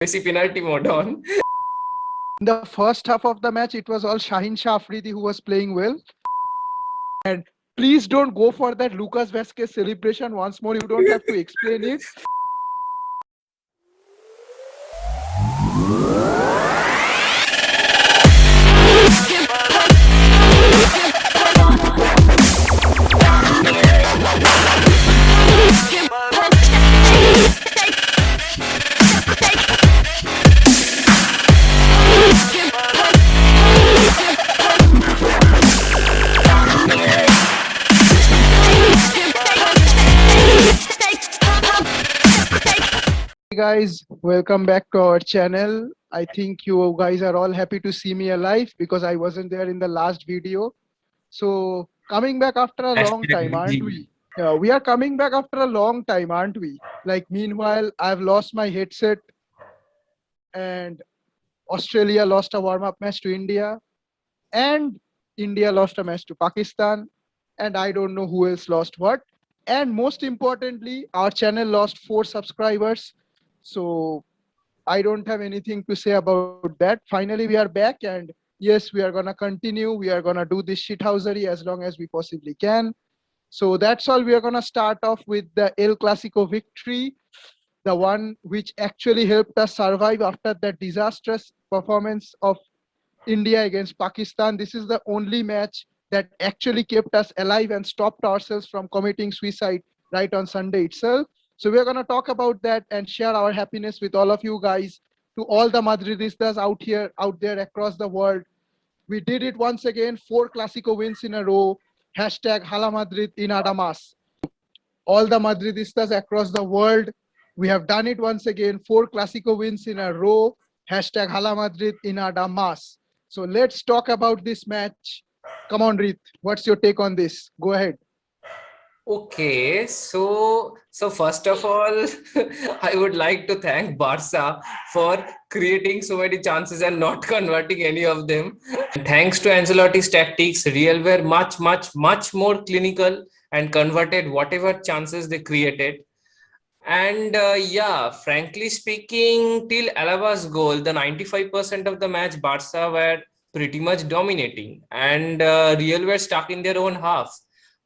Messi penalty mode on. In the first half of the match, it was all Shaheen Shah Afridi who was playing well. And please don't go for that Lucas Vazquez celebration once more. You don't have to explain it. Hey guys, welcome back to our channel. I think you guys are all happy to see me alive because I wasn't there in the last video. So coming back after a long time, aren't we? We are coming back after a long time, aren't we? Like meanwhile, I've lost my headset and Australia lost a warm-up match to India and India lost a match to Pakistan and I don't know who else lost what. And most importantly, our channel lost 4 subscribers. So I don't have anything to say about that. Finally, we are back, and yes, we are gonna continue. We are gonna do this shithousery as long as we possibly can. So that's all. We are gonna start off with the El Clasico victory, the one which actually helped us survive after that disastrous performance of India against Pakistan. This is the only match that actually kept us alive and stopped ourselves from committing suicide right on Sunday itself. So we're going to talk about that and share our happiness with all of you guys, to all the Madridistas out there across the world. We did it once again, 4 Clasico wins in a row. Hashtag Hala Madrid in Adamas. All the Madridistas across the world, we have done it once again, 4 Clasico wins in a row. Hashtag Hala Madrid in Adamas. So let's talk about this match. Come on, Reet, what's your take on this? Go ahead. Okay, so first of all, I would like to thank Barca for creating so many chances and not converting any of them. And thanks to Ancelotti's tactics, Real were much more clinical and converted whatever chances they created. And yeah, frankly speaking, till Alaba's goal, the 95% of the match, Barca were pretty much dominating, and Real were stuck in their own half.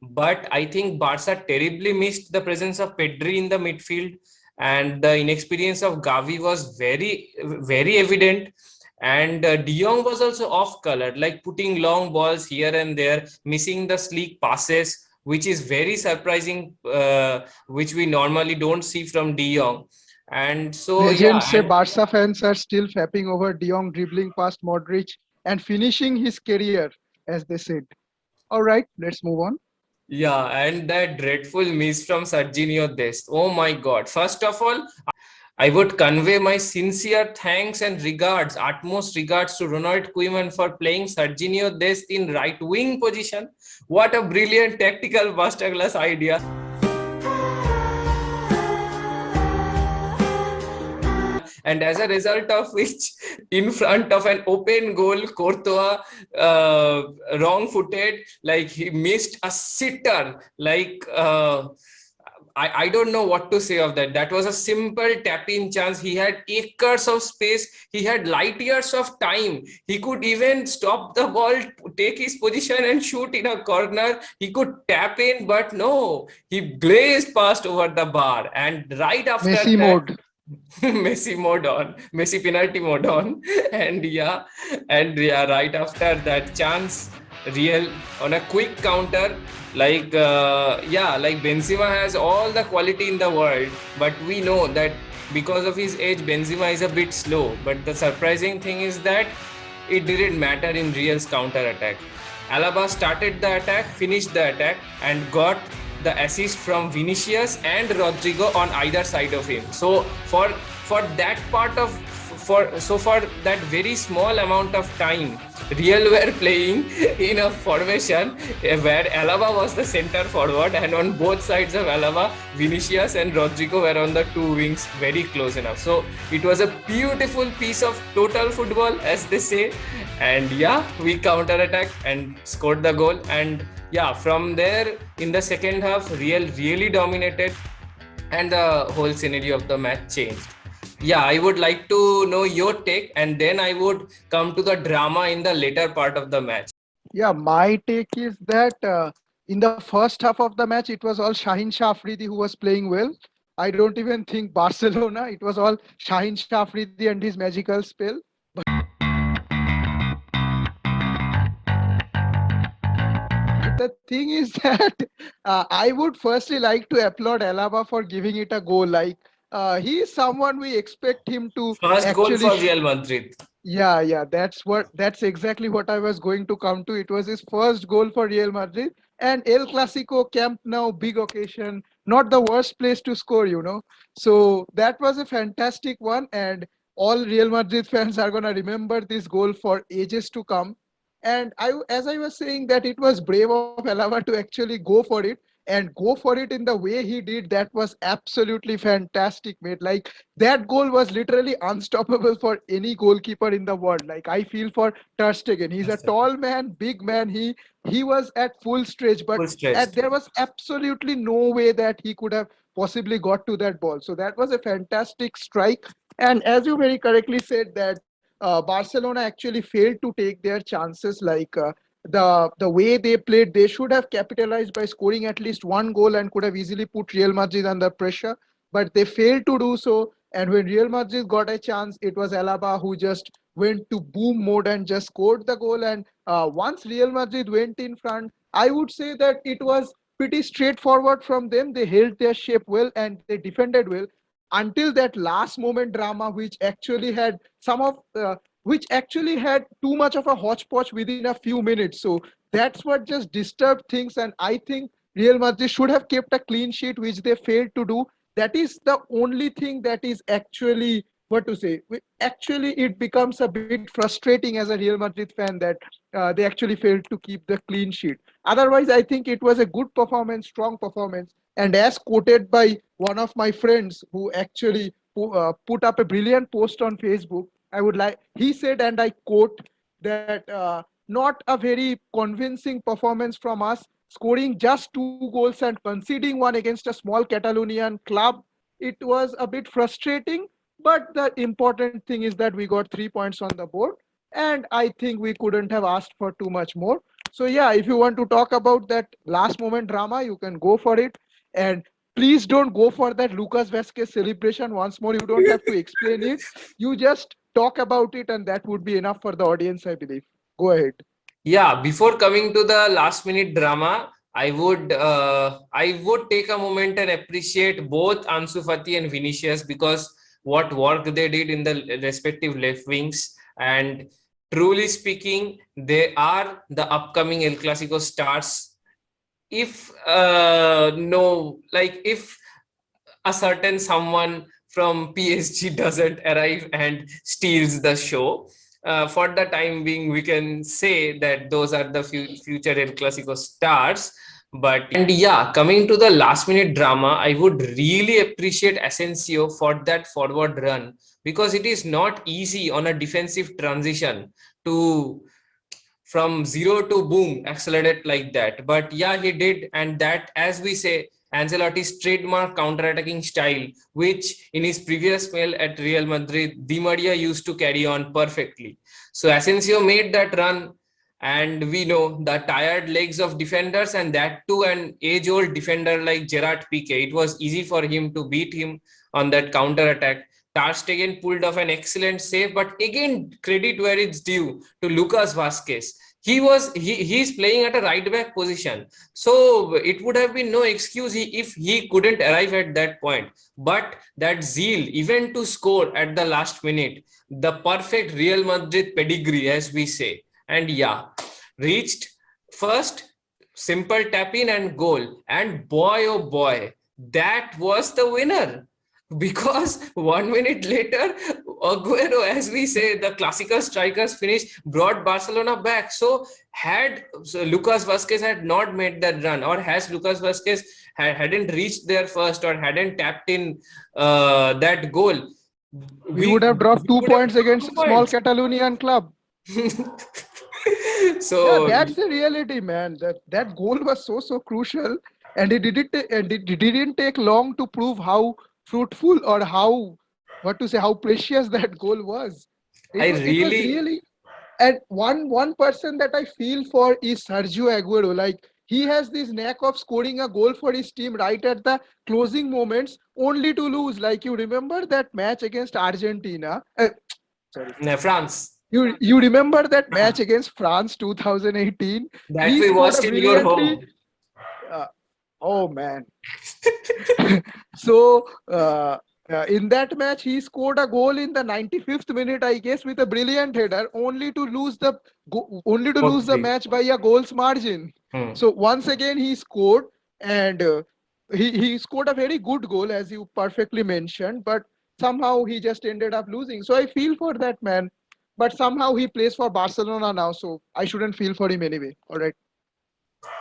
But I think Barca terribly missed the presence of Pedri in the midfield, and the inexperience of Gavi was very evident. And De Jong was also off color, like putting long balls here and there, missing the sleek passes, which is very surprising, which we normally don't see from De Jong. And so, yeah, Legends say Barca fans are still fapping over De Jong dribbling past Modric and finishing his career, as they said. All right, let's move on. yeah, and that dreadful miss from Serginho Dest. Oh my God. First of all, I would convey my sincere thanks and regards, utmost regards to Ronald Koeman for playing Serginho Dest in right wing position. What a brilliant tactical masterclass idea. And as a result of which, in front of an open goal, Courtois, wrong-footed, like he missed a sitter, like I don't know what to say of that. That was a simple tap-in chance. He had acres of space. He had light years of time. He could even stop the ball, take his position and shoot in a corner. He could tap in, but no, he blazed past over the bar. And right after Messi that, mode. Messi mode on, Messi penalty mode on, and yeah, right after that chance, Real on a quick counter, like like Benzema has all the quality in the world, but we know that because of his age, Benzema is a bit slow. But the surprising thing is that it didn't matter in Real's counter attack. Alaba started the attack, finished the attack, and got the assist from Vinicius and Rodrigo on either side of him. So for that part of for that very small amount of time, Real were playing in a formation where Alaba was the center forward, and on both sides of Alaba, Vinicius and Rodrigo were on the 2 wings, very close enough. So it was a beautiful piece of total football, as they say. And yeah, we counter attack and scored the goal. And yeah, from there in the second half, Real really dominated, and the whole scenario of the match changed. yeah, I would like to know your take, and then I would come to the drama in the later part of the match. Yeah, my take is that in the first half of the match, it was all Shaheen Shah Afridi who was playing well. I don't even think Barcelona. It was all Shaheen Shah Afridi and his magical spell. But the thing is that I would firstly like to applaud Alaba for giving it a go. Like he is someone we expect him to First goal actually for Real Madrid. yeah, that's exactly what I was going to come to. It was his first goal for Real Madrid and El Clasico, Camp Nou, big occasion, not the worst place to score. So that was a fantastic one, and all Real Madrid fans are gonna remember this goal for ages to come. And as I was saying, that it was brave of Alaba to actually go for it and go for it in the way he did. That was absolutely fantastic, mate. Like that goal was literally unstoppable for any goalkeeper in the world. Like I feel for Ter Stegen. He's a tall man, big man. He was at full stretch, but Full stretched. there was absolutely no way that he could have possibly got to that ball. So that was a fantastic strike. And as you very correctly said, that Barcelona actually failed to take their chances. Like the way they played, they should have capitalized by scoring at least one goal and could have easily put Real Madrid under pressure, but they failed to do so. And when Real Madrid got a chance, it was Alaba who just went to boom mode and just scored the goal. And once Real Madrid went in front, I would say that it was pretty straightforward from them. They held their shape well and they defended well until that last moment drama, which actually had too much of a hodgepodge within a few minutes. So that's what just disturbed things. And I think Real Madrid should have kept a clean sheet, which they failed to do. That is the only thing that is actually what to say. Actually, it becomes a bit frustrating as a Real Madrid fan that they actually failed to keep the clean sheet. Otherwise, I think it was a good performance, strong performance. And as quoted by one of my friends who actually put up a brilliant post on Facebook, he said, and I quote, that not a very convincing performance from us, scoring just two goals and conceding one against a small Catalonian club. It was a bit frustrating, but the important thing is that we got 3 points on the board, and I think we couldn't have asked for too much more. So, yeah, if you want to talk about that last moment drama, you can go for it. And please don't go for that Lucas Vasquez celebration once more. You don't have to explain it. You just talk about it, and that would be enough for the audience, I believe. Go ahead. Yeah, before coming to the last minute drama, I would take a moment and appreciate both Ansu Fati and Vinicius, because what work they did in the respective left wings. And truly speaking, they are the upcoming El Clasico stars. If no, like if a certain someone from PSG doesn't arrive and steals the show. For the time being, we can say that those are the future El Clasico stars. But and yeah, coming to the last minute drama, I would really appreciate Asensio for that forward run, because it is not easy on a defensive transition to from zero to boom accelerate like that. But yeah, he did. And that, as we say, Ancelotti's trademark counter-attacking style, which in his previous spell at Real Madrid, Di Maria used to carry on perfectly. So Asensio made that run, and we know the tired legs of defenders, and that too an age-old defender like Gerard Piqué. It was easy for him to beat him on that counter-attack. Ter Stegen pulled off an excellent save, but again, credit where it's due to Lucas Vasquez. He's playing at a right back position, so it would have been no excuse if he couldn't arrive at that point. But that zeal, even to score at the last minute, the perfect Real Madrid pedigree, as we say. And yeah, reached first, simple tap in and goal. And boy, oh boy, that was the winner. Because 1 minute later, Aguero, as we say, the classical strikers finish, brought Barcelona back. So had Lucas Vasquez had not made that run, or has Lucas Vasquez hadn't reached there first, or hadn't tapped in that goal, We would have dropped two would have points dropped against two a small points. Catalonian club. Yeah, So that's the reality, man. That goal was so crucial, and it didn't take long to prove how fruitful or how what to say, how precious that goal was. I It was really, really. And one person that I feel for is Sergio Aguero. Like, he has this knack of scoring a goal for his team right at the closing moments, only to lose. Like, you remember that match against Argentina? Sorry. France, You remember that match against France 2018? that He we scored a watched in your brilliantly. home. Uh, oh man. So in that match, he scored a goal in the 95th minute, I guess, with a brilliant header, only to lose the 4-3. match by a goal's margin. Hmm. So once again, he scored, and he scored a very good goal, as you perfectly mentioned, but somehow he just ended up losing. So I feel for that man, but somehow he plays for Barcelona now, so I shouldn't feel for him anyway. All right.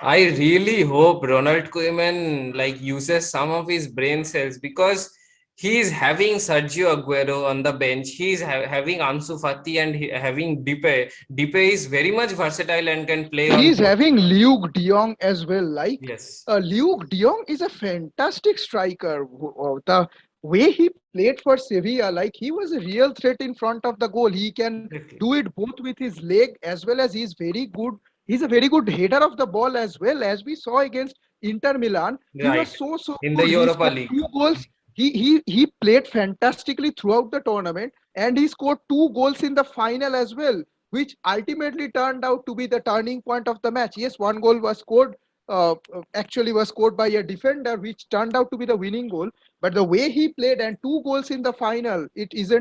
I really hope Ronald Koeman like uses some of his brain cells, because he is having Sergio Aguero on the bench. He is having Ansu Fati and having Dipe. Dipe is very much versatile and can play on He's both. having Luke De Jong as well. Like, Yes, Luke De Jong is a fantastic striker. The way he played for Sevilla, like, he was a real threat in front of the goal. He can exactly. do it both with his leg, as well as he's very good. He's a very good header of the ball as well, as we saw against Inter Milan. He was Right. so In the good. He Europa scored League. 2 goals. He played fantastically throughout the tournament, and he scored 2 goals in the final as well, which ultimately turned out to be the turning point of the match. Yes, one goal was scored, actually was scored by a defender, which turned out to be the winning goal. But the way he played, and 2 goals in the final, it is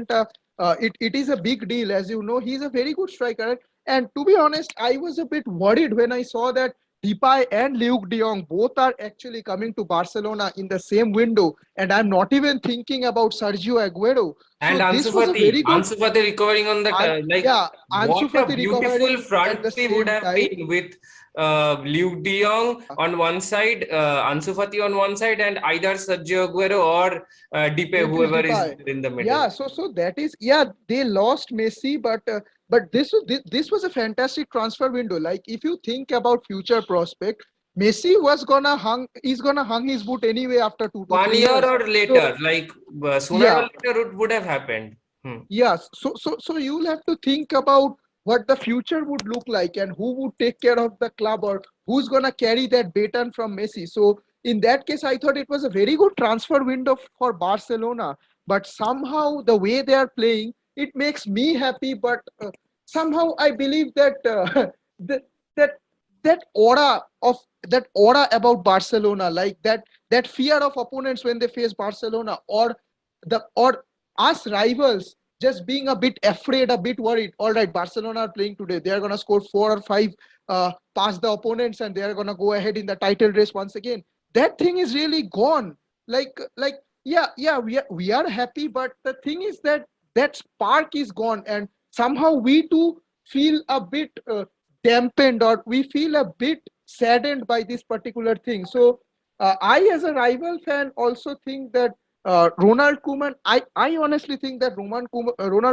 a big deal. As you know, he's a very good striker. And to be honest, I was a bit worried when I saw that Depay and Luke De Jong both are actually coming to Barcelona in the same window, and I'm not even thinking about Sergio Aguero. And So this was a very good. Ansu Fati recovering on the like Yeah, Ansu what a Fati beautiful recovering front at the three would same have time. been with Luke De Jong on one side, Ansu Fati on one side, and either Sergio Aguero or Dipe, Memphis whoever is Depay. there in the middle. Yeah, so that is, yeah, they lost Messi, but this was a fantastic transfer window. Like, if you think about future prospect, Messi was gonna hung he's gonna hung his boot anyway after 1 2 to 3 year years. or So later, like sooner or yeah, later, it would have happened. Hmm. yes. So you'll have to think about what the future would look like, and who would take care of the club, or who's gonna carry that baton from Messi. So in that case, I thought it was a very good transfer window for Barcelona. But somehow the way they are playing, it makes me happy. But somehow I believe that that that that aura about Barcelona, like that fear of opponents when they face Barcelona, or us rivals just being a bit afraid, a bit worried. All right, Barcelona are playing today. They are going to score 4 or 5 past the opponents, and they are going to go ahead in the title race once again. That thing is really gone. Like yeah, we are happy, but the thing is that that spark is gone, and somehow we too feel a bit dampened, or we feel a bit saddened by this particular thing. So I, as a rival fan, also think that Ronald Koeman, I honestly think that Ronald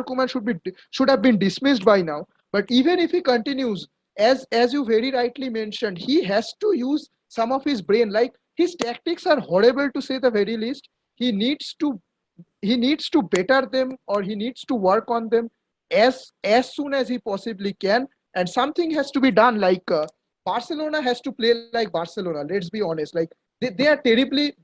Koeman should have been dismissed by now. But even if he continues, as you very rightly mentioned, he has to use some of his brain. Like, his tactics are horrible, to say the very least. He needs to he needs to better them, or he needs to work on them as soon as he possibly can. And something has to be done. Like, Barcelona has to play like Barcelona. Let's be honest. Like, they are terribly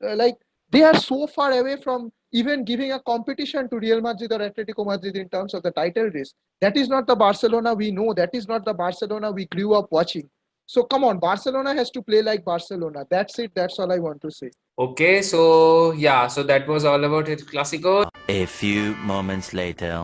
like, they are so far away from even giving a competition to Real Madrid or Atletico Madrid in terms of the title race. That is not the Barcelona we know. That is not the Barcelona we grew up watching. So come on, Barcelona has to play like Barcelona. That's it. That's all I want to say. Okay, so yeah, so that was all about it, Clasico. A few moments later.